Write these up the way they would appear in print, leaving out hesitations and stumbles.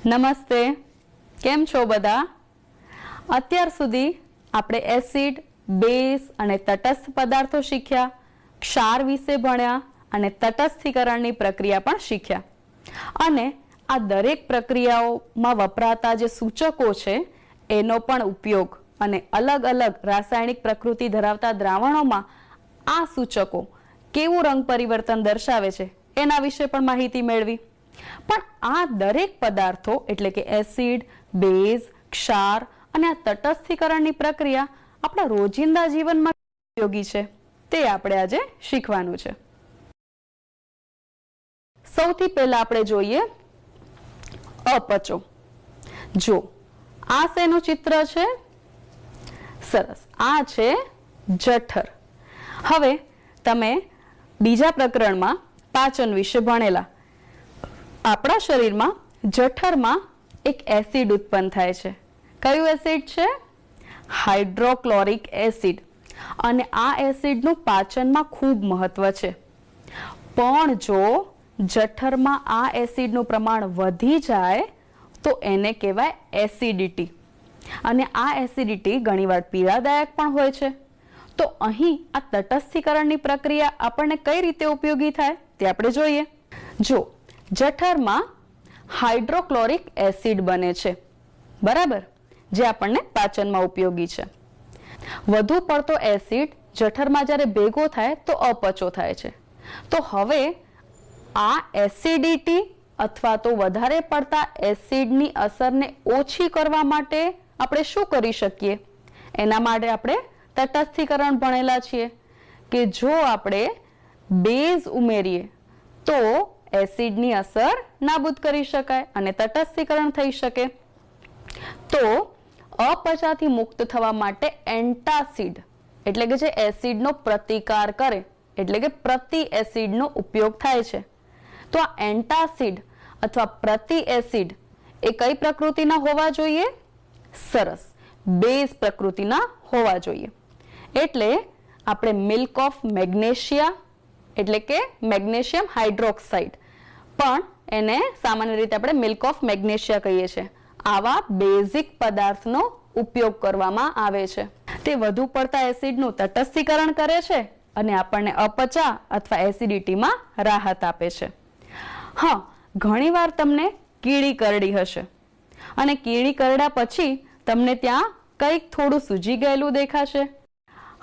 નમસ્તે, કેમ છો બધા? અત્યાર સુધી આપણે એસિડ, બેઝ અને તટસ્થ પદાર્થો શીખ્યા, ક્ષાર વિશે ભણ્યા અને તટસ્થીકરણની પ્રક્રિયા પણ શીખ્યા. અને આ દરેક પ્રક્રિયાઓમાં વપરાતા જે સૂચકો છે એનો પણ ઉપયોગ અને અલગ અલગ રાસાયણિક પ્રકૃતિ ધરાવતા દ્રાવણોમાં આ સૂચકો કેવું રંગ પરિવર્તન દર્શાવે છે એના વિશે પણ માહિતી મેળવી. પણ આ દરેક પદાર્થો એટલે કે એસિડ, બેઝ, ક્ષાર અને આ તટસ્થીકરણની પ્રક્રિયા આપણા રોજિંદા જીવનમાં ઉપયોગી છે તે આપણે આજે શીખવાનું છે. સૌથી પહેલા આપણે જોઈએ અપચો. જો આ શેનું ચિત્ર છે? સરસ, આ છે જઠર. હવે તમે બીજા પ્રકરણમાં પાચન વિશે ભણેલા. આપણા શરીરમાં જઠરમાં એક એસિડ ઉત્પન્ન થાય છે. કયું એસિડ છે? Hydrochloric acid. અને આ એસિડનું પાચનમાં ખૂબ મહત્વ છે. પણ જો જઠરમાં આ એસિડનું પ્રમાણ વધી જાય તો એને કહેવાય એસિડિટી. અને આ એસિડિટી ઘણીવાર પીડાદાયક પણ હોય છે. તો અહીં આ તટસ્થીકરણની પ્રક્રિયા આપણને કઈ રીતે ઉપયોગી થાય તે આપણે જોઈએ. જો જઠરમાં હાઇડ્રોક્લોરિક એસિડ બને છે, બરાબર, જે આપણને પાચનમાં ઉપયોગી છે. વધુ પડતો એસિડ જઠરમાં જ્યારે ભેગો થાય તો અપચો થાય છે. તો હવે આ એસિડિટી અથવા તો વધારે પડતા એસિડની અસરને ઓછી કરવા માટે આપણે શું કરી શકીએ? એના માટે આપણે તટસ્થીકરણ ભણેલા છીએ કે જો આપણે બેઝ ઉમેરીએ તો એસિડની અસર નાબૂદ કરી શકાય અને તટસ્થીકરણ થઈ શકે. તો અપચાથી મુક્ત થવા માટે એન્ટાસિડ એટલે કે જે એસિડનો પ્રતિકાર કરે એટલે કે પ્રતિ એસિડનો ઉપયોગ થાય છે. તો આ એન્ટાસિડ અથવા પ્રતિ એસિડ એ કઈ પ્રકૃતિના હોવા જોઈએ? સરસ, બેઝ પ્રકૃતિના હોવા જોઈએ. એટલે આપણે મિલ્ક ઓફ મેગ્નેશિયા એટલે કે મેગ્નેશિયમ હાઇડ્રોક્સાઇડ, પણ એને સામાન્ય રીતે આપણે મિલ્ક ઓફ મેગ્નેશિયા કહીએ છીએ, આવા બેઝિક પદાર્થનો ઉપયોગ કરવામાં આવે છે. તે વધુ પડતા એસિડનું તટસ્થીકરણ કરે છે અને આપણને અપચા અથવા એસિડિટીમાં રાહત આપે છે. હા, ઘણીવાર તમને કીડી કરડી હશે અને કીડી કરડ્યા પછી તમને ત્યાં કંઈક થોડું સૂજી ગયેલું દેખાશે.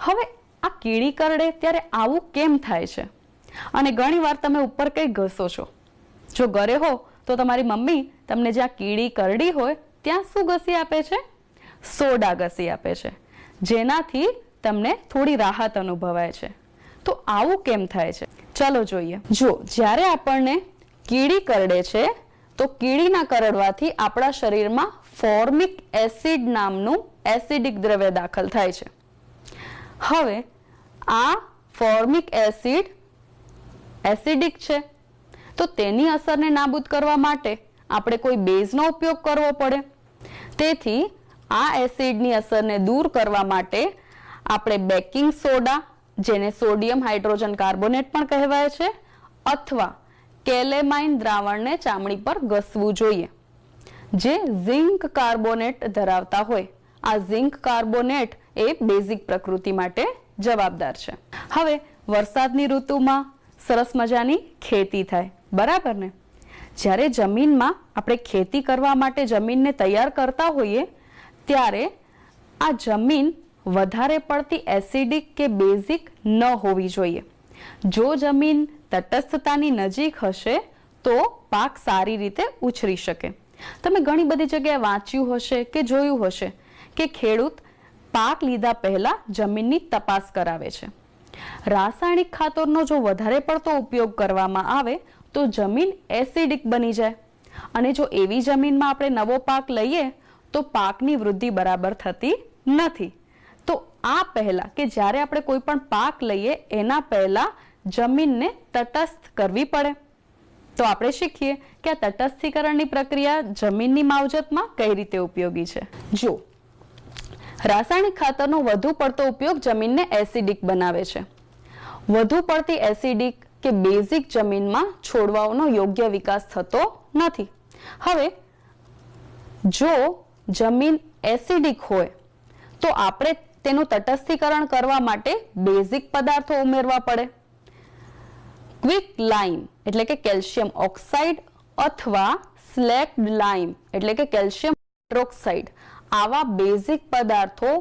હવે આ કીડી કરડે ત્યારે આવું કેમ થાય છે? અને ઘણીવાર તમે ઉપર કંઈક ઘસો છો. જો ઘરે હો તો તમારી મમ્મી તમને જ્યાં કીડી કરડી હોય ત્યાં શું ઘસી આપે છે? સોડા ઘસી આપે છે, જેનાથી તમને થોડી રાહત અનુભવાય છે. તો આવું કેમ થાય છે? ચાલો જોઈએ. જો જ્યારે આપણને કીડી કરડે છે તો કીડીના કરડવાથી આપણા શરીરમાં ફોર્મિક એસિડ નામનું એસિડિક દ્રવ્ય દાખલ થાય છે. હવે આ ફોર્મિક એસિડ એસિડિક છે, તો તેની અસરને નાબૂદ કરવા માટે આપણે કોઈ બેઝનો ઉપયોગ કરવો પડે. તેથી આ એસિડની અસરને દૂર કરવા માટે આપણે બેકિંગ સોડા, જેને સોડિયમ હાઇડ્રોજન કાર્બોનેટ પણ કહેવાય છે, અથવા કેલેમાઇન દ્રાવણને ચામડી પર ઘસવું જોઈએ, જે ઝિંક કાર્બોનેટ ધરાવતા હોય. આ ઝિંક કાર્બોનેટ એ બેઝિક પ્રકૃતિ માટે જવાબદાર છે. હવે વરસાદની ઋતુમાં સરસ મજાની ખેતી થાય, બરાબર ને? જ્યારે જમીનમાં આપણે ખેતી કરવા માટે જમીનને તૈયાર કરતા હોઈએ ત્યારે આ જમીન વધારે પડતી એસિડિક કે બેઝિક ન હોવી જોઈએ. જો જમીન તટસ્થતાની નજીક હશે તો પાક સારી રીતે ઉછરી શકે. તમે ઘણી બધી જગ્યાએ વાંચ્યું હશે કે જોયું હશે કે ખેડૂત પાક લીધા પહેલા જમીનની તપાસ કરાવે છે. રાસાયણિક ખાતરનો જો વધારે પડતો ઉપયોગ કરવામાં આવે તો જમીન એસિડિક બની જાય અને જો એવી જમીનમાં આપણે નવો પાક લઈએ તો પાકની વૃદ્ધિ બરાબર થતી નથી. તો આ પહેલા કે જ્યારે આપણે કોઈ પણ પાક લઈએ એના પહેલા જમીનને તટસ્થ કરવી પડે. તો આપણે શીખીએ કે આ તટસ્થીકરણની પ્રક્રિયા જમીનની માવજતમાં કઈ રીતે ઉપયોગી છે. જો રાસાયણિક ખાતરનો વધુ પડતો ઉપયોગ જમીનને એસિડિક બનાવે છે. વધુ પડતી એસિડિક કે બેઝિક જમીનમાં છોડવાઓનો યોગ્ય વિકાસ થતો નથી. હવે જો જમીન એસિડિક હોય તો આપણે તેનું તટસ્થીકરણ કરવા માટે બેઝિક પદાર્થો ઉમેરવા પડે. ક્વિક લાઇમ એટલે કે કેલ્શિયમ ઓક્સાઇડ અથવા સ્લેક્ડ લાઇમ એટલે કે કેલ્શિયમ હાઇડ્રોક્સાઇડ આવા બેઝિક પદાર્થો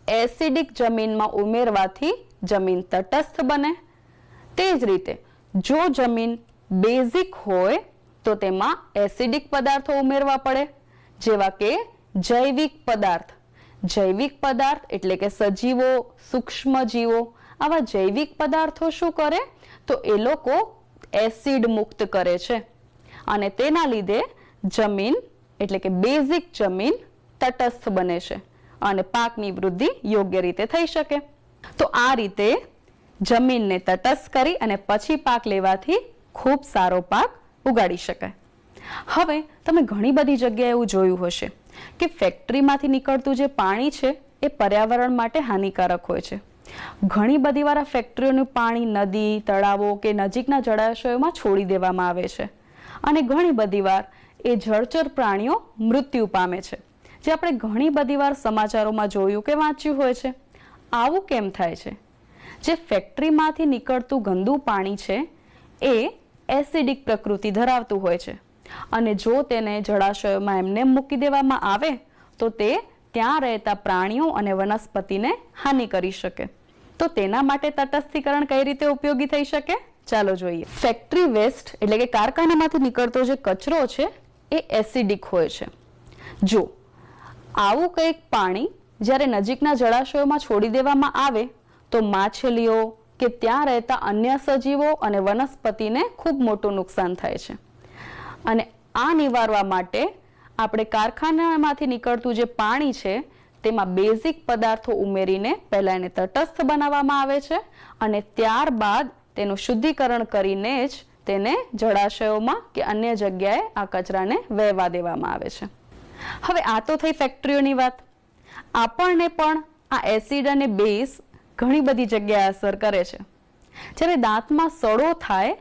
એસિડિક જમીનમાં ઉમેરવાથી જમીન તટસ્થ બને. તે જ રીતે જો જમીન બેઝિક હોય તો તેમાં એસિડિક પદાર્થો ઉમેરવા પડે, જેવા કે જૈવિક પદાર્થ. જૈવિક પદાર્થ એટલે કે સજીવો, સૂક્ષ્મ જીવો. આવા જૈવિક પદાર્થો શું કરે તો એ લોકો એસિડ મુક્ત કરે છે અને તેના લીધે જમીન એટલે કે બેઝિક જમીન તટસ્થ બને છે અને પાકની વૃદ્ધિ યોગ્ય રીતે થઈ શકે. તો આ રીતે જમીનને તટસ્થ કરી અને પછી પાક લેવાથી ખૂબ સારો પાક ઉગાડી શકાય. હવે તમે ઘણી બધી જગ્યાએ એવું જોયું હશે કે ફેક્ટરીમાંથી નીકળતું જે પાણી છે એ પર્યાવરણ માટે હાનિકારક હોય છે. ઘણી બધી વાર આ ફેક્ટરીઓનું પાણી નદી, તળાવો કે નજીકના જળાશયોમાં છોડી દેવામાં આવે છે અને ઘણી બધી વાર એ જળચર પ્રાણીઓ મૃત્યુ પામે છે, જે આપણે ઘણી બધી વાર સમાચારોમાં જોયું કે વાંચ્યું હોય છે. આવું કેમ થાય છે? જે ફેક્ટરીમાંથી નીકળતું ગંદુ પાણી છે એ એસિડિક પ્રકૃતિ ધરાવતું હોય છે અને જો તેને જળાશયોમાં એમને મૂકી દેવામાં આવે તો તે ત્યાં રહેતા પ્રાણીઓ અને વનસ્પતિને હાનિ કરી શકે. તો તેના માટે તટસ્થીકરણ કઈ રીતે ઉપયોગી થઈ શકે? ચાલો જોઈએ. ફેક્ટરી વેસ્ટ એટલે કે કારખાનામાંથી નીકળતો જે કચરો છે એ એસિડિક હોય છે. જો આવું કંઈક પાણી જ્યારે નજીકના જળાશયોમાં છોડી દેવામાં આવે તો માછલીઓ કે ત્યાં રહેતા અન્ય સજીવો અને વનસ્પતિને ખૂબ મોટું નુકસાન થાય છે. અને આ નિવારવા માટે આપણે કારખાનામાંથી નીકળતું જે પાણી છે તેમાં બેઝિક પદાર્થો ઉમેરીને પહેલા એને તટસ્થ બનાવવામાં આવે છે અને ત્યારબાદ તેનું શુદ્ધિકરણ કરીને જ તેને જળાશયોમાં કે અન્ય જગ્યાએ આ કચરાને વહેવા દેવામાં આવે છે. હવે આ તો થઈ ફેક્ટરીઓની વાત. આપણને પણ આ એસિડ અને બેઝ ઘણી બધી જગ્યાએ અસર કરે છે. જ્યારે દાંતમાં સડો થાય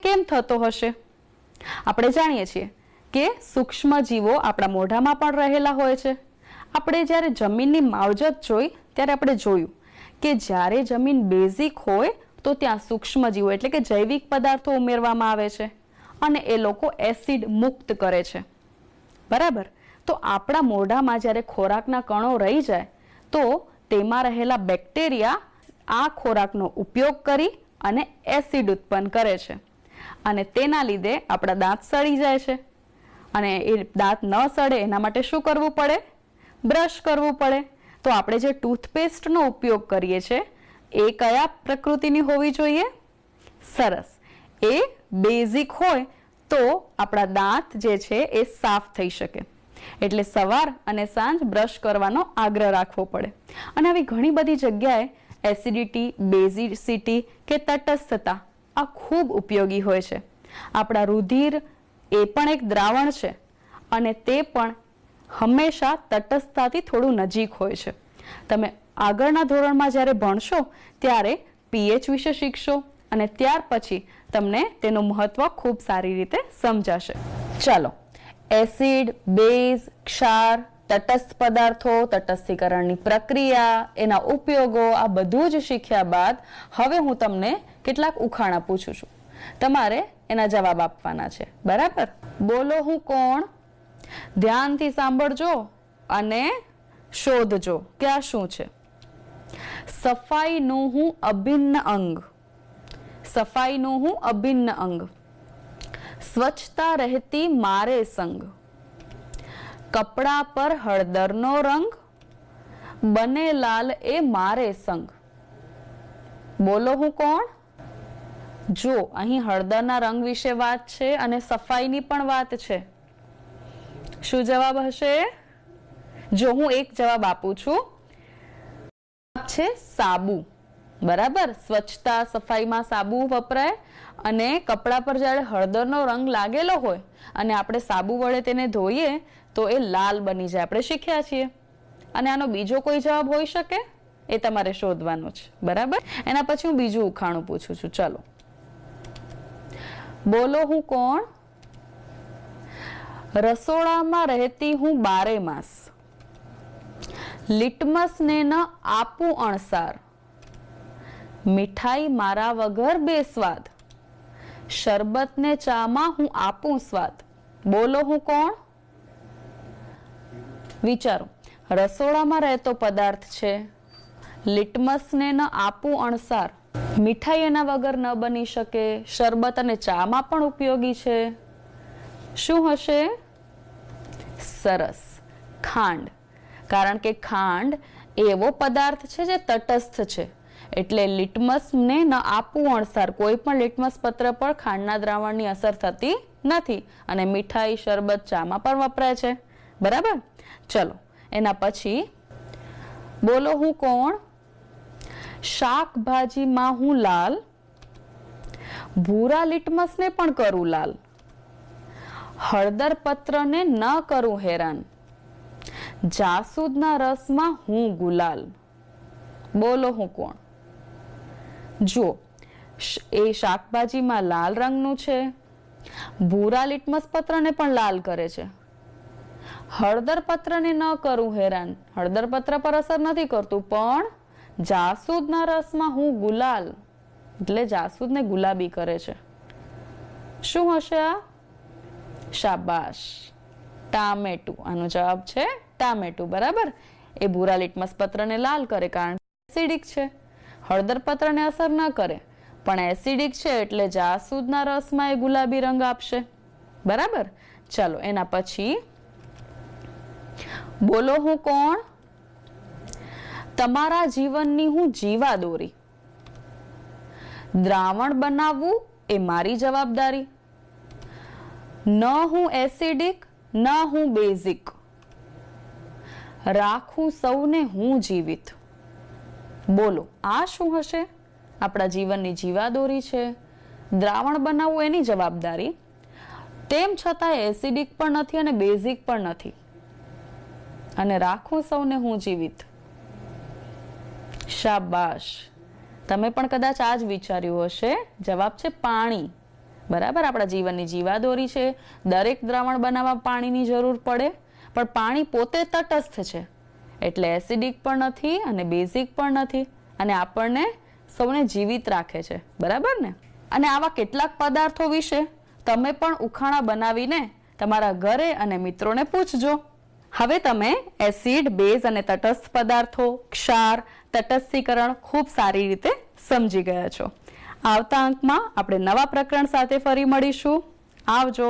કેમ થતો હશે? આપણે જાણીએ છીએ કે સૂક્ષ્મ જીવો આપણા મોઢામાં પણ રહેલા હોય છે. આપણે જ્યારે જમીનની માવજત જોઈ ત્યારે આપણે જોયું કે જ્યારે જમીન બેઝિક હોય તો ત્યાં સૂક્ષ્મ જીવો એટલે કે જૈવિક પદાર્થો ઉમેરવામાં આવે છે અને એ લોકો એસિડ મુક્ત કરે છે. બરાબર? તો આપણા મોઢામાં જ્યારે ખોરાકના કણો રહી જાય તો તેમાં રહેલા બેક્ટેરિયા આ ખોરાકનો ઉપયોગ કરી અને એસિડ ઉત્પન્ન કરે છે અને તેના લીધે આપણા દાંત સડી જાય છે. અને એ દાંત ન સડે એના માટે શું કરવું પડે? બ્રશ કરવું પડે. તો આપણે જે ટૂથપેસ્ટનો ઉપયોગ કરીએ છીએ એ કયા પ્રકૃતિની હોવી જોઈએ? સરસ, એ બેઝિક હોય તો આપણા દાંત જે છે એ સાફ થઈ શકે. એટલે સવાર અને સાંજ બ્રશ કરવાનો આગ્રહ રાખવો પડે. અને આવી ઘણી બધી જગ્યાએ એસિડિટી, બેઝિસિટી કે તટસ્થતા આ ખૂબ ઉપયોગી હોય છે. આપણા રુધિર એ પણ એક દ્રાવણ છે અને તે પણ હંમેશા તટસ્થતાથી થોડું નજીક હોય છે. તમે આગળના ધોરણમાં જ્યારે ભણશો ત્યારે પીએચ વિશે શીખશો અને ત્યાર પછી તમને તેનું મહત્વ ખૂબ સારી રીતે સમજાશે. ચાલો, એસિડ, બેઝ, ક્ષાર, તટસ્થ પદાર્થો, તટસ્થીકરણની પ્રક્રિયા, એના ઉપયોગો આ બધું જ શીખ્યા બાદ હવે હું તમને કેટલાક ઉખાણા પૂછું છું. તમારે એના જવાબ આપવાના છે. બરાબર? બોલો હું કોણ? ધ્યાનથી સાંભળજો અને શોધજો કે આ શું છે. સફાઈનું હું અભિન્ન અંગ. સફાઈનું હું અભિન્ન અંગ. સ્વચ્છતા રહેતી મારે સંગ. કપડા પર હળદરનો રંગ. બને લાલ એ મારે સંગ. બોલો હું કોણ? જો અહીં હળદરના રંગ વિશે વાત છે અને સફાઈની પણ વાત છે. શું જવાબ હશે? જો હું એક જવાબ આપું છું, છે સાબુ. બરાબર? સ્વચ્છતા સફાઈમાં સાબુ વપરાય અને કપડા પર જ્યારે હળદરનો રંગ લાગેલો હોય અને આપણે સાબુ વડે તેને ધોઈએ તો એ લાલ બની જાય. આપણે શીખ્યા છીએ. અને આનો બીજો કોઈ જવાબ હોઈ શકે? એ તમારે શોધવાનો છે. બરાબર? એના પછી હું બીજું ઉખાણું પૂછું છું. ચલો, બોલો હું કોણ? રસોડામાં રહેતી હું બારે માસ, લિટમસને ન આપું અણસાર, મીઠાઈ મારા વગર બેસ્વાદ, શરબતને ચામાં હું આપું સ્વાદ. બોલો હું કોણ? વિચારો. રસોડામાં રહેતો પદાર્થ છે, લિટમસને ન આપું અણસાર, મીઠાઈ એના વગર ન બની શકે, શરબત અને ચામાં પણ ઉપયોગી છે. શું હશે? સરસ, ખાંડ. કારણ કે ખાંડ એવો પદાર્થ છે જે તટસ્થ છે, એટલે લિટમસને ન આપવું અણસાર, કોઈ પણ લિટમસ પત્ર પર ખાંડના દ્રાવણની અસર થતી નથી અને મીઠાઈ, શરબત, ચામાં પણ વપરાય છે. બરાબર. ચલો એના પછી બોલો હું કોણ? શાકભાજીમાં હું લાલ, ભૂરા લિટમસને પણ કરું લાલ, હળદર પત્રને ન કરું હેરાન, જાસૂદના રસમાં હું ગુલાલ. બોલો હું કોણ? જુઓ, એ શાકભાજીમાં લાલ રંગનું છે, ભૂરા લિટમસ પત્રને પણ લાલ કરે છે, હળદર પત્રને ન કરું હેરાન, હળદર પત્ર પર અસર નથી કરતું, પણ જાસૂદના રસમાં હું ગુલાલ, એટલે જાસૂદને ગુલાબી કરે છે. શું હશે આ? શાબાશ, ટામેટું. આનો જવાબ છે ટામેટું. બરાબર. એ ભૂરા લિટમસ પત્રને લાલ કરે કારણ કે એસિડિક છે, હળદર પત્રને અસર ન કરે પણ એસિડિક છે, એટલે જાસૂદના રસમાં એ ગુલાબી રંગ આપશે. બરાબર. ચલો એના પછી બોલો હું કોણ? તમારા જીવનની હું જીવા દોરી, દ્રાવણ બનાવવું એ મારી જવાબદારી, ન હું એસિડિક ન હું બેઝિક, રાખું સૌને હું જીવિત. બોલો આ શું હશે? આપણા જીવનની જીવાદોરી છે, દ્રાવણ બનાવવું એની જવાબદારી, તેમ છતાં એસિડિક પણ નથી અને બેઝિક પણ નથી, અને રાખું સૌને હું જીવિત. શાબાશ. તમે પણ કદાચ આ જ વિચાર્યું હશે. જવાબ છે પાણી. બરાબર. આપણા જીવનની જીવાદોરી છે, દરેક દ્રાવણ બનાવવા પાણીની જરૂર પડે, પણ પાણી પોતે તટસ્થ છે, એટલે એસિડિક પણ નથી અને બેઝિક પણ નથી, અને આપણને સૌને જીવિત રાખે છે. બરાબર ને? અને આવા કેટલાક પદાર્થો વિશે તમે પણ ઉખાણા બનાવીને તમારા ઘરે અને મિત્રોને પૂછજો. હવે તમે એસિડ, બેઝ અને તટસ્થ પદાર્થો, ક્ષાર, તટસ્થીકરણ ખૂબ સારી રીતે સમજી ગયા છો. આવતા અંકમાં આપણે નવા પ્રકરણ સાથે ફરી મળીશું. આવજો.